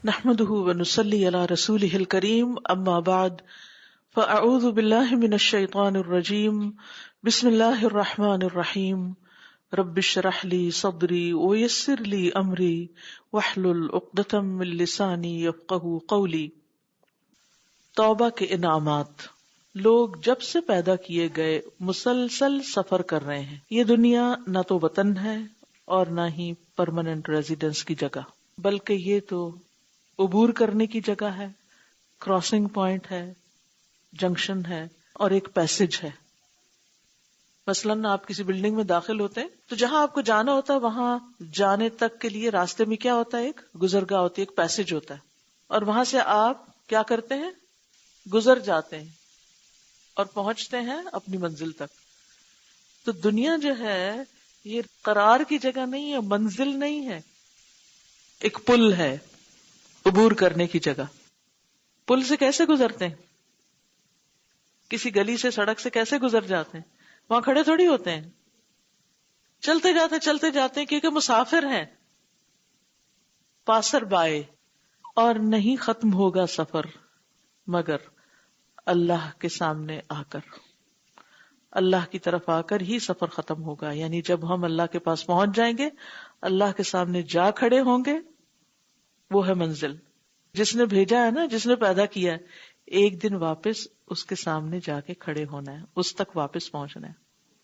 نحمده ونصلي على رسوله الكريم اما بعد فاعوذ بالله من الشيطان الرجيم بسم الله الرحمن الرحيم رب اشرح لي صدري ويسر لي امري واحلل عقدة من لساني يفقهوا قولي۔ توبہ کے انعامات۔ لوگ جب سے پیدا کیے گئے مسلسل سفر کر رہے ہیں۔ یہ دنیا نہ تو وطن ہے اور نہ ہی پرماننٹ ریزیڈنس کی جگہ، بلکہ یہ تو عبور کرنے کی جگہ ہے، کراسنگ پوائنٹ ہے، جنکشن ہے اور ایک پیسج ہے۔ مثلاً آپ کسی بلڈنگ میں داخل ہوتے ہیں تو جہاں آپ کو جانا ہوتا ہے وہاں جانے تک کے لیے راستے میں کیا ہوتا ہے؟ ایک گزرگاہ ہوتی ہے، ایک پیسج ہوتا ہے، اور وہاں سے آپ کیا کرتے ہیں؟ گزر جاتے ہیں اور پہنچتے ہیں اپنی منزل تک۔ تو دنیا جو ہے یہ قرار کی جگہ نہیں ہے، منزل نہیں ہے، ایک پل ہے عبور کرنے کی جگہ۔ پل سے کیسے گزرتے ہیں؟ کسی گلی سے، سڑک سے کیسے گزر جاتے ہیں؟ وہاں کھڑے تھوڑی ہوتے ہیں، چلتے جاتے ہیں کیونکہ مسافر ہیں، پاسر بائے۔ اور نہیں ختم ہوگا سفر مگر اللہ کے سامنے آ کر، اللہ کی طرف آ کر ہی سفر ختم ہوگا۔ یعنی جب ہم اللہ کے پاس پہنچ جائیں گے، اللہ کے سامنے جا کھڑے ہوں گے، وہ ہے منزل۔ جس نے بھیجا ہے نا، جس نے پیدا کیا ہے، ایک دن واپس اس کے سامنے جا کے کھڑے ہونا ہے، اس تک واپس پہنچنا ہے۔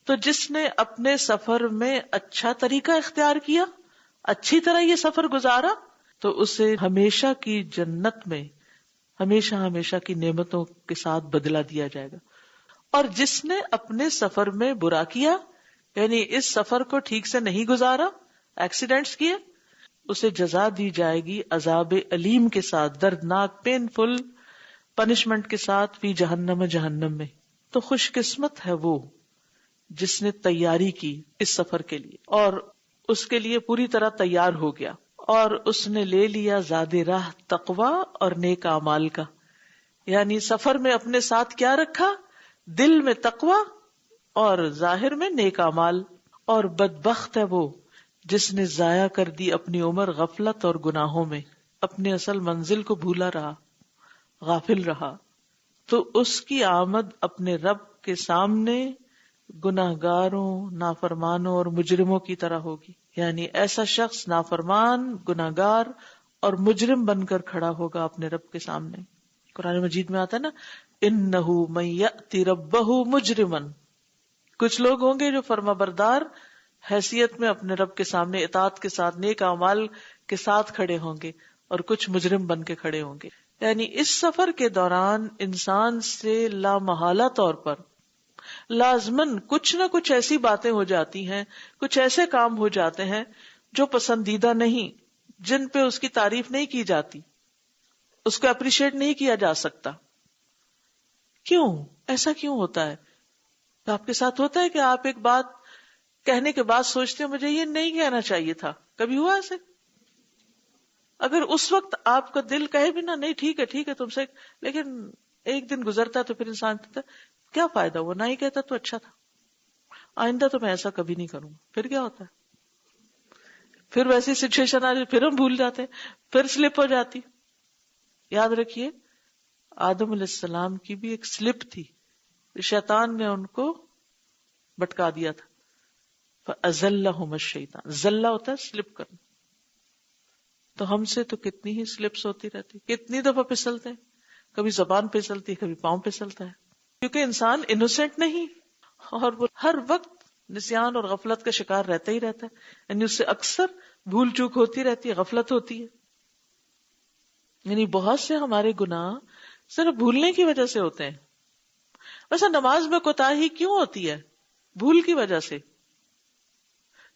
تو جس نے اپنے سفر میں اچھا طریقہ اختیار کیا، اچھی طرح یہ سفر گزارا، تو اسے ہمیشہ کی جنت میں ہمیشہ کی نعمتوں کے ساتھ بدلہ دیا جائے گا۔ اور جس نے اپنے سفر میں برا کیا، یعنی اس سفر کو ٹھیک سے نہیں گزارا، ایکسیڈنٹس کیے، اسے جزا دی جائے گی عذاب علیم کے ساتھ، دردناک پینفل پنشمنٹ کے ساتھ، فی جہنم میں۔ تو خوش قسمت ہے وہ جس نے تیاری کی اس سفر کے لیے اور اس کے لیے پوری طرح تیار ہو گیا، اور اس نے لے لیا زاد راہ تقوی اور نیک اعمال کا۔ یعنی سفر میں اپنے ساتھ کیا رکھا؟ دل میں تقوی اور ظاہر میں نیک اعمال۔ اور بدبخت ہے وہ جس نے ضائع کر دی اپنی عمر غفلت اور گناہوں میں، اپنے اصل منزل کو بھولا رہا، غافل رہا، تو اس کی آمد اپنے رب کے سامنے گناہگاروں، نافرمانوں اور مجرموں کی طرح ہوگی۔ یعنی ایسا شخص نافرمان، گناہگار اور مجرم بن کر کھڑا ہوگا اپنے رب کے سامنے۔ قرآن مجید میں آتا ہے نا، اِنَّهُ مَن يَأْتِ رَبَّهُ مُجْرِمًا۔ کچھ لوگ ہوں گے جو فرما بردار حیثیت میں اپنے رب کے سامنے اطاعت کے ساتھ، نیک اعمال کے ساتھ کھڑے ہوں گے، اور کچھ مجرم بن کے کھڑے ہوں گے۔ یعنی اس سفر کے دوران انسان سے لامحالہ طور پر لازماً کچھ نہ کچھ ایسی باتیں ہو جاتی ہیں، کچھ ایسے کام ہو جاتے ہیں جو پسندیدہ نہیں، جن پہ اس کی تعریف نہیں کی جاتی، اس کو اپریشیٹ نہیں کیا جا سکتا۔ کیوں ایسا کیوں ہوتا ہے؟ تو آپ کے ساتھ ہوتا ہے کہ آپ ایک بات کہنے کے بعد سوچتے ہیں مجھے یہ نہیں کہنا چاہیے تھا؟ کبھی ہوا ایسے؟ اگر اس وقت آپ کا دل کہے بھی نہیں ٹھیک ہے تم سے، لیکن ایک دن گزرتا ہے تو پھر انسان کہتا ہے کیا فائدہ ہوا، نہ ہی کہتا تو اچھا تھا، آئندہ تو میں ایسا کبھی نہیں کروں گا۔ پھر کیا ہوتا ہے؟ پھر ویسی سچویشن آ جاتی، پھر ہم بھول جاتے ہیں، پھر سلپ ہو جاتی۔ یاد رکھیے آدم علیہ السلام کی بھی ایک سلپ تھی، شیطان نے ان کو بھٹکا دیا تھا۔ فَأَزَلَّهُمَ الشَّيْطَانُ، زلہ ہوتا ہے سلپ کرنا۔ تو ہم سے تو کتنی ہی سلپس ہوتی رہتی، کتنی دفعہ پھسلتے ہیں، کبھی زبان پھسلتی ہے، کبھی پاؤں پھسلتا ہے، کیونکہ انسان انوسینٹ نہیں، اور وہ ہر وقت نسیان اور غفلت کا شکار رہتا ہی رہتا ہے۔ یعنی اس سے اکثر بھول چوک ہوتی رہتی ہے، غفلت ہوتی ہے۔ یعنی بہت سے ہمارے گناہ صرف بھولنے کی وجہ سے ہوتے ہیں۔ ویسے نماز میں کوتاہی کیوں ہوتی ہے؟ بھول کی وجہ سے۔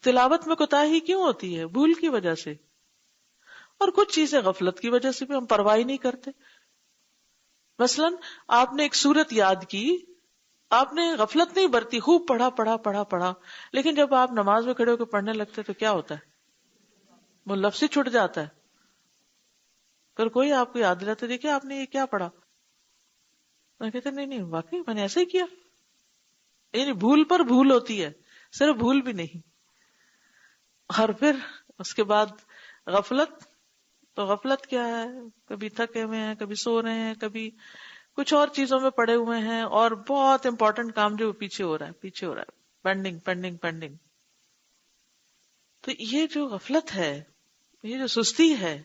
تلاوت میں کوتاہی کیوں ہوتی ہے؟ بھول کی وجہ سے۔ اور کچھ چیزیں غفلت کی وجہ سے بھی ہم پرواہ نہیں کرتے۔ مثلاً آپ نے ایک سورت یاد کی، آپ نے غفلت نہیں برتی، خوب پڑھا، لیکن جب آپ نماز میں کھڑے ہو کے پڑھنے لگتے تو کیا ہوتا ہے؟ وہ لفظ ہی چھوٹ جاتا ہے۔ پھر کوئی آپ کو یاد دلاتا، دیکھیں آپ نے یہ کیا پڑھا، میں کہتے نہیں واقعی میں نے ایسے ہی کیا۔ یعنی بھول پر بھول ہوتی ہے، صرف بھول بھی نہیں۔ اور پھر اس کے بعد غفلت تو غفلت کیا ہے؟ کبھی تھکے ہوئے ہیں، کبھی سو رہے ہیں، کبھی کچھ اور چیزوں میں پڑے ہوئے ہیں، اور بہت امپورٹنٹ کام جو پیچھے ہو رہا ہے، پینڈنگ پینڈنگ پینڈنگ. تو یہ جو غفلت ہے، یہ جو سستی ہے،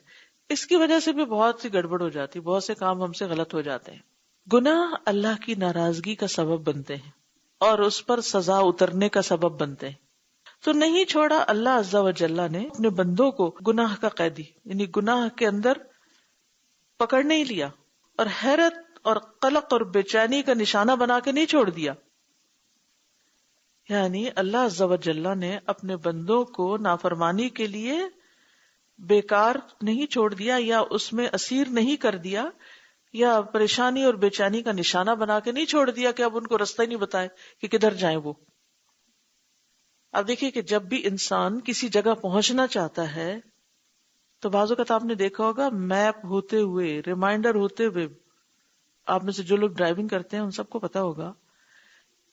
اس کی وجہ سے بھی بہت سی گڑبڑ ہو جاتی، بہت سے کام ہم سے غلط ہو جاتے ہیں. گناہ اللہ کی ناراضگی کا سبب بنتے ہیں اور اس پر سزا اترنے کا سبب بنتے ہیں. تو نہیں چھوڑا اللہ عز و جل نے اپنے بندوں کو گناہ کا قیدی، یعنی گناہ کے اندر پکڑ نہیں لیا، اور حیرت اور قلق اور بے چینی کا نشانہ بنا کے نہیں چھوڑ دیا. یعنی اللہ عز و جل نے اپنے بندوں کو نافرمانی کے لیے بیکار نہیں چھوڑ دیا، یا اس میں اسیر نہیں کر دیا، یا پریشانی اور بے چینی کا نشانہ بنا کے نہیں چھوڑ دیا کہ اب ان کو رستہ ہی نہیں بتائے کہ کدھر جائیں وہ. اب دیکھیے کہ جب بھی انسان کسی جگہ پہنچنا چاہتا ہے تو بعض اوقات آپ نے دیکھا ہوگا میپ ہوتے ہوئے، ریمائنڈر ہوتے ہوئے، آپ میں سے جو لوگ ڈرائیونگ کرتے ہیں ان سب کو پتا ہوگا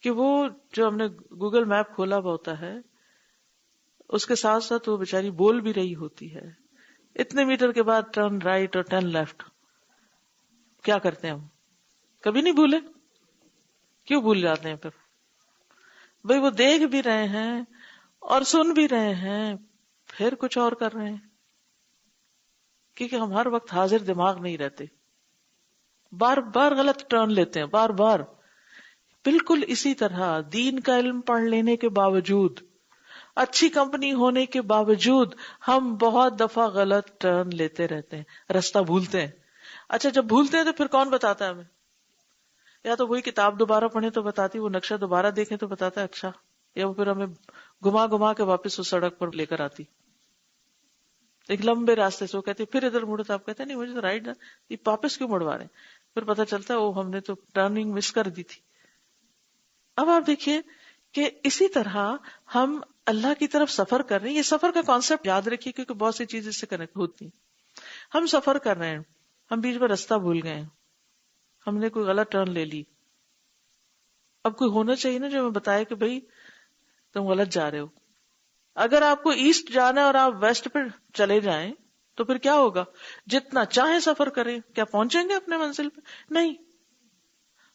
کہ وہ جو ہم نے گوگل میپ کھولا ہوا ہوتا ہے اس کے ساتھ ساتھ وہ بیچاری بول بھی رہی ہوتی ہے اتنے میٹر کے بعد ٹرن رائٹ اور ٹرن لیفٹ. کیا کرتے ہیں ہم؟ کبھی نہیں بھولے؟ کیوں بھول جاتے ہیں پھر؟ بھئی وہ دیکھ بھی رہے ہیں اور سن بھی رہے ہیں، پھر کچھ اور کر رہے ہیں، کیونکہ ہم ہر وقت حاضر دماغ نہیں رہتے، بار بار غلط ٹرن لیتے ہیں، بار بار. بالکل اسی طرح دین کا علم پڑھ لینے کے باوجود، اچھی کمپنی ہونے کے باوجود، ہم بہت دفعہ غلط ٹرن لیتے رہتے ہیں، رستہ بھولتے ہیں. اچھا جب بھولتے ہیں تو پھر کون بتاتا ہے ہمیں؟ یا تو وہی کتاب دوبارہ پڑھیں تو بتاتی، وہ نقشہ دوبارہ دیکھیں تو بتاتا ہے اچھا، یا وہ پھر ہمیں گھما گھما کے واپس اس سڑک پر لے کر آتی ایک لمبے راستے سے. وہ کہتے پھر ادھر مڑو، تو آپ کہتے ہیں نہیں مجھے تو رائٹ، یہ واپس کیوں مڑوا رہے ہیں؟ پھر پتہ چلتا ہے وہ ہم نے تو ٹرننگ مس کر دی تھی. اب آپ دیکھیے کہ اسی طرح ہم اللہ کی طرف سفر کر رہے ہیں. یہ سفر کا کانسیپٹ یاد رکھیے کیونکہ بہت سی چیزیں اس سے کنیکٹ ہوتی ہیں. ہم سفر کر رہے ہیں، ہم بیچ میں راستہ بھول گئے ہیں، ہم نے کوئی غلط ٹرن لے لی. اب کوئی ہونا چاہیے نا جو ہمیں بتائے کہ بھائی تم غلط جا رہے ہو. اگر آپ کو ایسٹ جانا ہے اور آپ ویسٹ پہ چلے جائیں تو پھر کیا ہوگا؟ جتنا چاہیں سفر کریں، کیا پہنچیں گے اپنے منزل پہ؟ نہیں.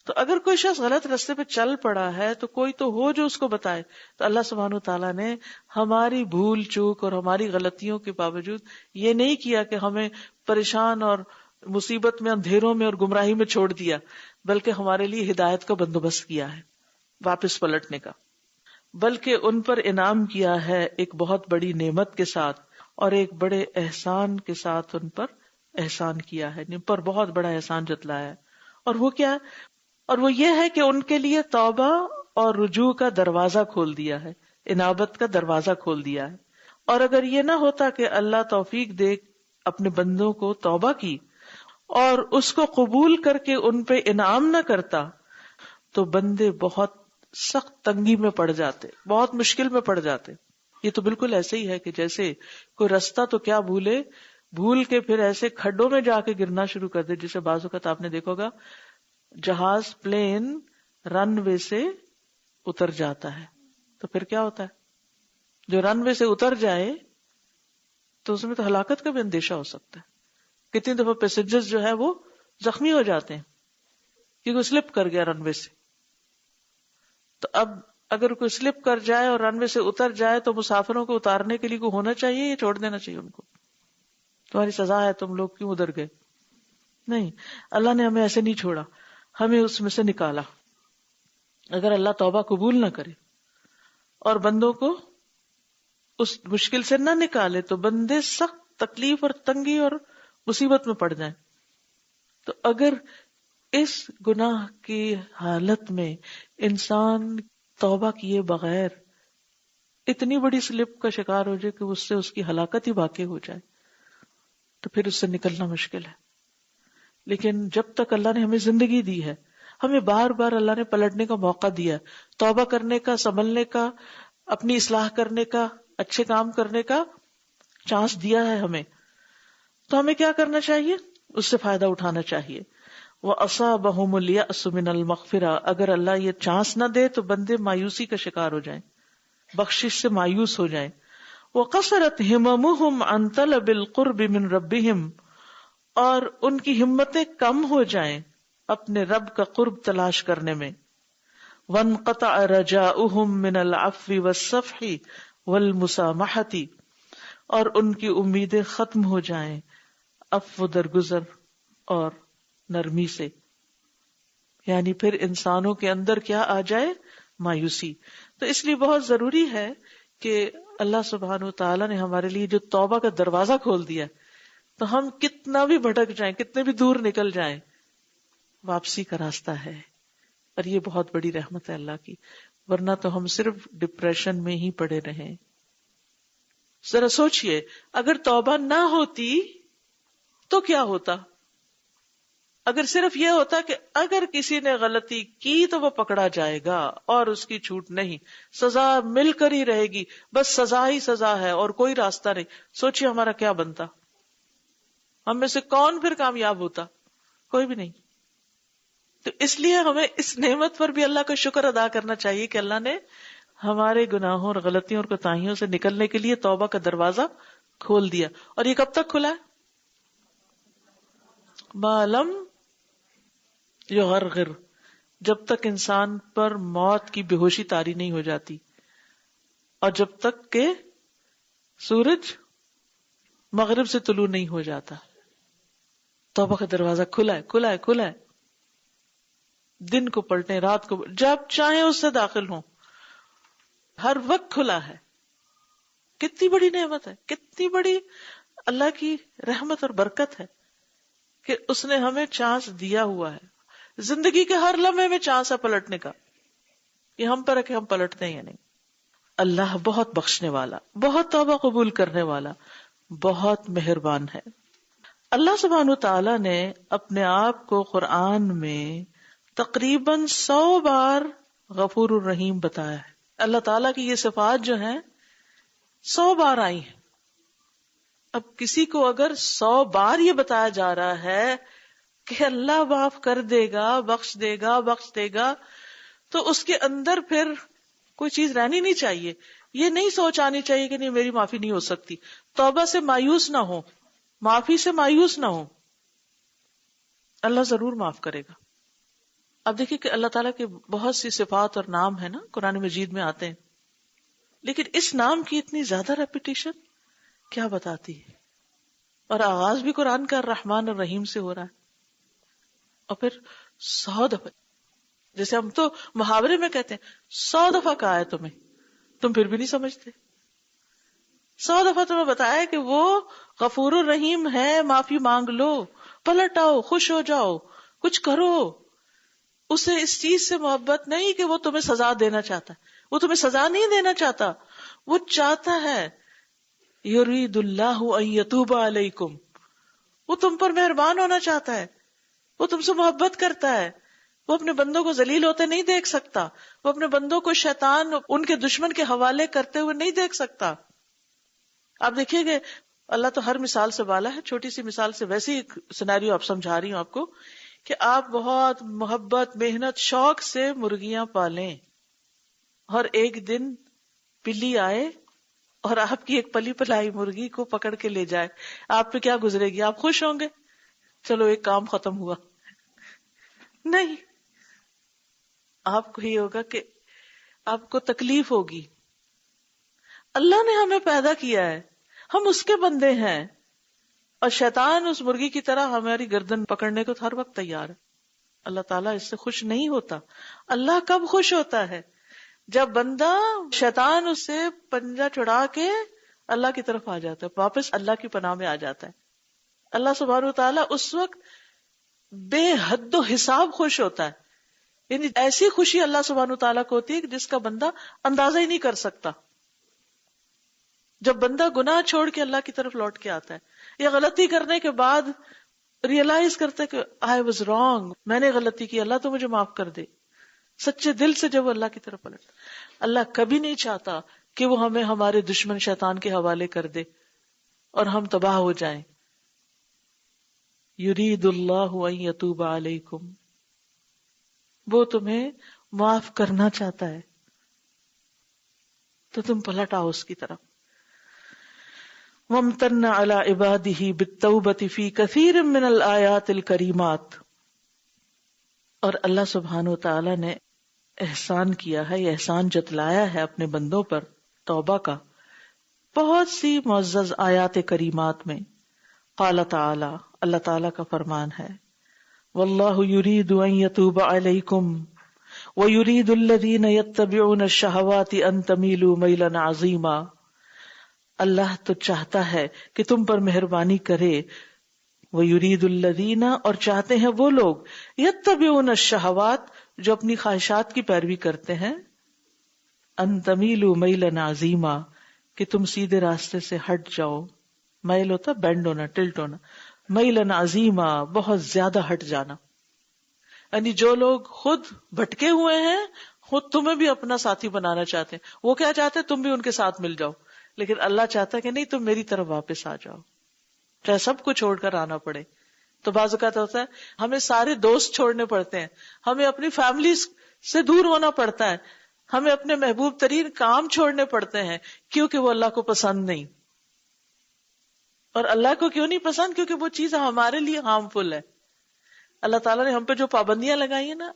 تو اگر کوئی شخص غلط راستے پہ چل پڑا ہے تو کوئی تو ہو جو اس کو بتائے. تو اللہ سبحانہ وتعالیٰ نے ہماری بھول چوک اور ہماری غلطیوں کے باوجود یہ نہیں کیا کہ ہمیں پریشان اور مصیبت میں، اندھیروں میں اور گمراہی میں چھوڑ دیا، بلکہ ہمارے لیے ہدایت کا بندوبست کیا ہے، واپس پلٹنے کا. بلکہ ان پر انعام کیا ہے ایک بہت بڑی نعمت کے ساتھ اور ایک بڑے احسان کے ساتھ. ان پر احسان کیا ہے، ان پر بہت بڑا احسان جتلایا ہے. اور وہ کیا ہے؟ اور وہ یہ ہے کہ ان کے لیے توبہ اور رجوع کا دروازہ کھول دیا ہے، انابت کا دروازہ کھول دیا ہے. اور اگر یہ نہ ہوتا کہ اللہ توفیق دے اپنے بندوں کو توبہ کی اور اس کو قبول کر کے ان پہ انعام نہ کرتا تو بندے بہت سخت تنگی میں پڑ جاتے، بہت مشکل میں پڑ جاتے. یہ تو بالکل ایسے ہی ہے کہ جیسے کوئی رستہ تو کیا بھول کے پھر ایسے کھڈوں میں جا کے گرنا شروع کر دے. جسے بعض اوقات آپ نے دیکھا ہوگا جہاز پلین رن وے سے اتر جاتا ہے تو پھر کیا ہوتا ہے؟ جو رن وے سے اتر جائے تو اس میں تو ہلاکت کا بھی اندیشہ ہو سکتا ہے. کتنی دفعہ پیسنجرز جو ہے وہ زخمی ہو جاتے ہیں کیونکہ سلپ کر گیا رن وے سے. تو اب اگر کوئی سلپ کر جائے اور رن وے سے اتر جائے تو مسافروں کو اتارنے کے لیے کوئی ہونا چاہیے یا چھوڑ دینا چاہیے ان کو؟ تمہاری سزا ہے، تم لوگ کیوں ادھر گئے؟ نہیں، اللہ نے ہمیں ایسے نہیں چھوڑا، ہمیں اس میں سے نکالا. اگر اللہ توبہ قبول نہ کرے اور بندوں کو اس مشکل سے نہ نکالے تو بندے سخت تکلیف اور تنگی اور مصیبت میں پڑ جائیں. تو اگر اس گناہ کی حالت میں انسان توبہ کیے بغیر اتنی بڑی سلپ کا شکار ہو جائے کہ اس سے اس کی ہلاکت ہی واقع ہو جائے تو پھر اس سے نکلنا مشکل ہے. لیکن جب تک اللہ نے ہمیں زندگی دی ہے، ہمیں بار بار اللہ نے پلٹنے کا موقع دیا، توبہ کرنے کا، سنبھلنے کا، اپنی اصلاح کرنے کا، اچھے کام کرنے کا چانس دیا ہے ہمیں. تو ہمیں کیا کرنا چاہیے؟ اس سے فائدہ اٹھانا چاہیے. وَأَصَابَهُمُ الْيَأْسُ مِنَ الْمَغْفِرَةِ، اگر اللہ یہ چانس نہ دے تو بندے مایوسی کا شکار ہو جائیں، بخشش سے مایوس ہو جائیں. وقصرت ہممہم عن طلب القرب من ربہم، اور ان کی ہمتیں کم ہو جائیں اپنے رب کا قرب تلاش کرنے میں. وانقطع رجاؤہم من العفو والصفح والمسامحۃ، اور ان کی امیدیں ختم ہو جائیں عفو درگزر اور نرمی سے. یعنی پھر انسانوں کے اندر کیا آ جائے؟ مایوسی. تو اس لیے بہت ضروری ہے کہ اللہ سبحانہ و تعالیٰ نے ہمارے لیے جو توبہ کا دروازہ کھول دیا، تو ہم کتنا بھی بھٹک جائیں، کتنے بھی دور نکل جائیں، واپسی کا راستہ ہے. اور یہ بہت بڑی رحمت ہے اللہ کی، ورنہ تو ہم صرف ڈپریشن میں ہی پڑے رہیں. ذرا سوچئے، اگر توبہ نہ ہوتی تو کیا ہوتا؟ اگر صرف یہ ہوتا کہ اگر کسی نے غلطی کی تو وہ پکڑا جائے گا اور اس کی چھوٹ نہیں، سزا مل کر ہی رہے گی، بس سزا ہی سزا ہے اور کوئی راستہ نہیں، سوچئے ہمارا کیا بنتا؟ ہم میں سے کون پھر کامیاب ہوتا؟ کوئی بھی نہیں. تو اس لیے ہمیں اس نعمت پر بھی اللہ کا شکر ادا کرنا چاہیے کہ اللہ نے ہمارے گناہوں اور غلطیوں اور کوتاہیوں سے نکلنے کے لیے توبہ کا دروازہ کھول دیا. اور یہ کب تک کھلا ہے؟ معلوم یغرغر، جب تک انسان پر موت کی بے ہوشی طاری نہیں ہو جاتی، اور جب تک کہ سورج مغرب سے طلوع نہیں ہو جاتا. توبہ کا دروازہ کھلا ہے، کھلا ہے، کھلا ہے. دن کو پلٹیں، رات کو، جب چاہیں اس سے داخل ہوں، ہر وقت کھلا ہے. کتنی بڑی نعمت ہے، کتنی بڑی اللہ کی رحمت اور برکت ہے کہ اس نے ہمیں چانس دیا ہوا ہے. زندگی کے ہر لمحے میں چانس ہے پلٹنے کا. یہ ہم پر ہے کہ ہم پلٹتے ہیں یا نہیں. اللہ بہت بخشنے والا، بہت توبہ قبول کرنے والا، بہت مہربان ہے. اللہ سبحانہ تعالیٰ نے اپنے آپ کو قرآن میں تقریباً 100 بار غفور الرحیم بتایا ہے. اللہ تعالیٰ کی یہ صفات جو ہیں 100 بار آئی ہیں. اب کسی کو اگر 100 بار یہ بتایا جا رہا ہے کہ اللہ معاف کر دے گا، بخش دے گا، بخش دے گا، تو اس کے اندر پھر کوئی چیز رہنی نہیں چاہیے. یہ نہیں سوچ آنی چاہیے کہ نہیں میری معافی نہیں ہو سکتی. توبہ سے مایوس نہ ہو، معافی سے مایوس نہ ہو، اللہ ضرور معاف کرے گا. اب دیکھیں کہ اللہ تعالیٰ کے بہت سی صفات اور نام ہیں نا قرآن مجید میں آتے ہیں، لیکن اس نام کی اتنی زیادہ ریپیٹیشن کیا بتاتی ہے؟ اور آغاز بھی قرآن کا الرحمن الرحیم سے ہو رہا ہے، اور پھر 100 دفعہ، جیسے ہم تو محاورے میں کہتے ہیں 100 دفعہ کہا ہے تمہیں، تم پھر بھی نہیں سمجھتے. 100 دفعہ تمہیں بتایا کہ وہ غفور الرحیم ہے، معافی مانگ لو، پلٹ آؤ، خوش ہو جاؤ، کچھ کرو. اسے اس چیز سے محبت نہیں کہ وہ تمہیں سزا دینا چاہتا ہے، وہ تمہیں سزا نہیں دینا چاہتا، وہ چاہتا ہے یرید اللہ ان یتوب علیکم، وہ تم پر مہربان ہونا چاہتا ہے، وہ تم سے محبت کرتا ہے. وہ اپنے بندوں کو ذلیل ہوتے نہیں دیکھ سکتا، وہ اپنے بندوں کو شیطان ان کے دشمن کے حوالے کرتے ہوئے نہیں دیکھ سکتا. آپ دیکھیے کہ اللہ تو ہر مثال سے بالا ہے. چھوٹی سی مثال سے ویسے ایک سینیریو آپ سمجھا رہی ہوں آپ کو کہ آپ بہت محبت، محنت، شوق سے مرغیاں پالیں، اور ایک دن بلی آئے اور آپ کی ایک پلی پلائی مرغی کو پکڑ کے لے جائے. آپ پہ کیا گزرے گی؟ آپ خوش ہوں گے؟ چلو ایک کام ختم ہوا. نہیں، آپ کو یہ ہوگا کہ آپ کو تکلیف ہوگی. اللہ نے ہمیں پیدا کیا ہے، ہم اس کے بندے ہیں، اور شیطان اس مرغی کی طرح ہماری گردن پکڑنے کو ہر وقت تیار ہے. اللہ تعالیٰ اس سے خوش نہیں ہوتا. اللہ کب خوش ہوتا ہے؟ جب بندہ، شیطان اس سے پنجہ چھڑا کے اللہ کی طرف آ جاتا ہے، واپس اللہ کی پناہ میں آ جاتا ہے. اللہ سبحانہ و تعالیٰ اس وقت بے حد و حساب خوش ہوتا ہے. یعنی ایسی خوشی اللہ سبحانہ و تعالیٰ کو ہوتی ہے کہ جس کا بندہ اندازہ ہی نہیں کر سکتا. جب بندہ گناہ چھوڑ کے اللہ کی طرف لوٹ کے آتا ہے، یا غلطی کرنے کے بعد ریئلائز کرتا ہے کہ I was wrong، میں نے غلطی کی، اللہ تو مجھے معاف کر دے، سچے دل سے جب وہ اللہ کی طرف پلٹ. اللہ کبھی نہیں چاہتا کہ وہ ہمیں ہمارے دشمن شیطان کے حوالے کر دے اور ہم تباہ ہو جائیں. یرید اللہ ان یتوب علیکم، وہ تمہیں معاف کرنا چاہتا ہے تو تم پلٹ آؤ اس کی طرف. وامتن علی عبادہ بالتوبۃ فی کثیر من الآیات الکریمات، اور اللہ سبحانہ وتعالی نے احسان کیا ہے، یہ احسان جتلایا ہے اپنے بندوں پر توبہ کا بہت سی معزز آیات کریمات میں۔ قال تعالی، اللہ تعالی کا فرمان ہے، واللہ یرید ان یتوب علیکم ویرید الذین یتبعون الشہوات ان تمیلوا میلا عظیما، اللہ تو چاہتا ہے کہ تم پر مہربانی کرے، ویرید الذین، اور چاہتے ہیں وہ لوگ، یتبعون الشہوات، جو اپنی خواہشات کی پیروی کرتے ہیں، ان تمیلوا میلا عظیما، کہ تم سیدھے راستے سے ہٹ جاؤ، میل ہوتا بینڈ ہونا، ٹلٹ ہونا، میلن عظیما، بہت زیادہ ہٹ جانا، یعنی جو لوگ خود بھٹکے ہوئے ہیں خود تمہیں بھی اپنا ساتھی بنانا چاہتے ہیں، وہ کیا چاہتے ہیں تم بھی ان کے ساتھ مل جاؤ، لیکن اللہ چاہتا ہے کہ نہیں، تم میری طرف واپس آ جاؤ، چاہے سب کو چھوڑ کر آنا پڑے۔ تو بعض اوقات ہوتا ہے ہمیں سارے دوست چھوڑنے پڑتے ہیں، ہمیں اپنی فیملی سے دور ہونا پڑتا ہے، ہمیں اپنے محبوب ترین کام چھوڑنے پڑتے ہیں، کیونکہ وہ اللہ کو پسند نہیں۔ اور اللہ کو کیوں نہیں پسند؟ کیونکہ وہ چیز ہمارے لیے ہارمفل ہے۔ اللہ تعالیٰ نے ہم پہ جو پابندیاں لگائی ہیں نا،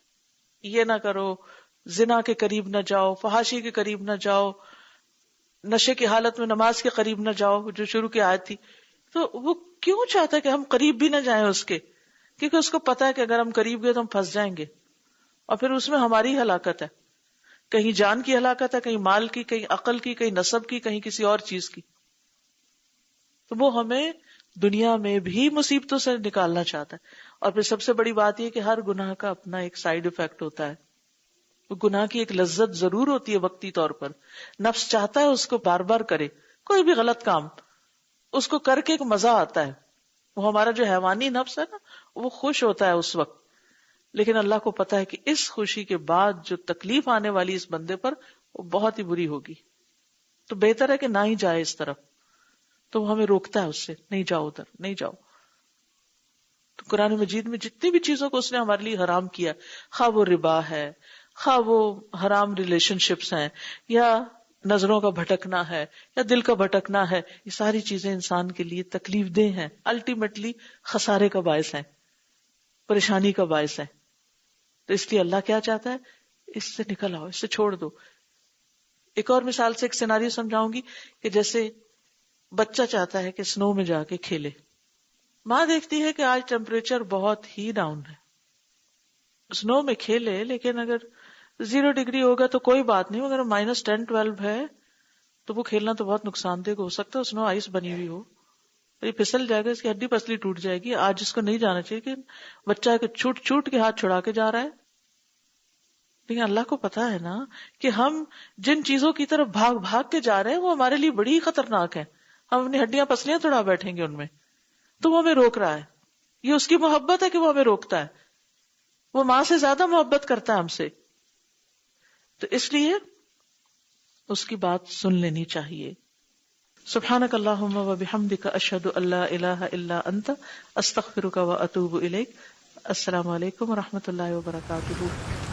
یہ نہ کرو، زنا کے قریب نہ جاؤ، فحاشی کے قریب نہ جاؤ، نشے کی حالت میں نماز کے قریب نہ جاؤ، جو شروع کی آیت تھی، تو وہ کیوں چاہتا ہے کہ ہم قریب بھی نہ جائیں اس کے؟ کیونکہ اس کو پتا ہے کہ اگر ہم قریب گئے تو ہم پھنس جائیں گے، اور پھر اس میں ہماری ہلاکت ہے، کہیں جان کی ہلاکت ہے، کہیں مال کی، کہیں عقل کی، کہیں نسب کی، کہیں کسی اور چیز کی۔ تو وہ ہمیں دنیا میں بھی مصیبتوں سے نکالنا چاہتا ہے۔ اور پھر سب سے بڑی بات یہ کہ ہر گناہ کا اپنا ایک سائیڈ افیکٹ ہوتا ہے، وہ گناہ کی ایک لذت ضرور ہوتی ہے وقتی طور پر، نفس چاہتا ہے اس کو بار بار کرے، کوئی بھی غلط کام اس کو کر کے ایک مزہ آتا ہے، وہ ہمارا جو حیوانی نفس ہے نا وہ خوش ہوتا ہے اس وقت، لیکن اللہ کو پتا ہے کہ اس خوشی کے بعد جو تکلیف آنے والی اس بندے پر وہ بہت ہی بری ہوگی، تو بہتر ہے کہ نہ ہی جائے اس طرف۔ تو وہ ہمیں روکتا ہے اس سے، نہیں جاؤ ادھر، نہیں جاؤ۔ تو قرآن مجید میں جتنی بھی چیزوں کو اس نے ہمارے لیے حرام کیا، خواہ وہ ربا ہے، خواہ وہ حرام ریلیشن شپس ہیں، یا نظروں کا بھٹکنا ہے، یا دل کا بھٹکنا ہے، یہ ساری چیزیں انسان کے لیے تکلیف دہ ہیں، الٹیمیٹلی خسارے کا باعث ہیں، پریشانی کا باعث ہے۔ تو اس لیے اللہ کیا چاہتا ہے؟ اس سے نکل آؤ، اس سے چھوڑ دو۔ ایک اور مثال سے ایک سیناریو سمجھاؤں گی کہ جیسے بچہ چاہتا ہے کہ سنو میں جا کے کھیلے، ماں دیکھتی ہے کہ آج ٹیمپریچر بہت ہی ڈاؤن ہے، سنو میں کھیلے، لیکن اگر 0 ڈگری ہوگا تو کوئی بات نہیں، اگر -10 12 ہے تو وہ کھیلنا تو بہت نقصان دہ ہو سکتا ہے، سنو آئس بنی ہوئی ہو، یہ پھسل جائے گا، اس کی ہڈی پسلی ٹوٹ جائے گی۔ آج اس کو نہیں جانا چاہیے کہ بچہ کے چھوٹ کے ہاتھ چھڑا کے جا رہا ہے، لیکن اللہ کو پتا ہے نا کہ ہم جن چیزوں کی طرف بھاگ بھاگ کے جا رہے ہیں وہ ہمارے لیے بڑی خطرناک ہے، ہم اپنی ہڈیاں پسلیاں توڑا بیٹھیں گے ان میں، تو وہ ہمیں روک رہا ہے۔ یہ اس کی محبت ہے کہ وہ ہمیں روکتا ہے، وہ ماں سے زیادہ محبت کرتا ہے ہم سے، تو اس لیے اس کی بات سن لینی چاہیے۔ سبحانک اللہم و بحمدک، اشہد ان لا الہ الا انت، استغفرک و اتوب الیک۔ السلام علیکم و رحمۃ اللہ وبرکاتہ۔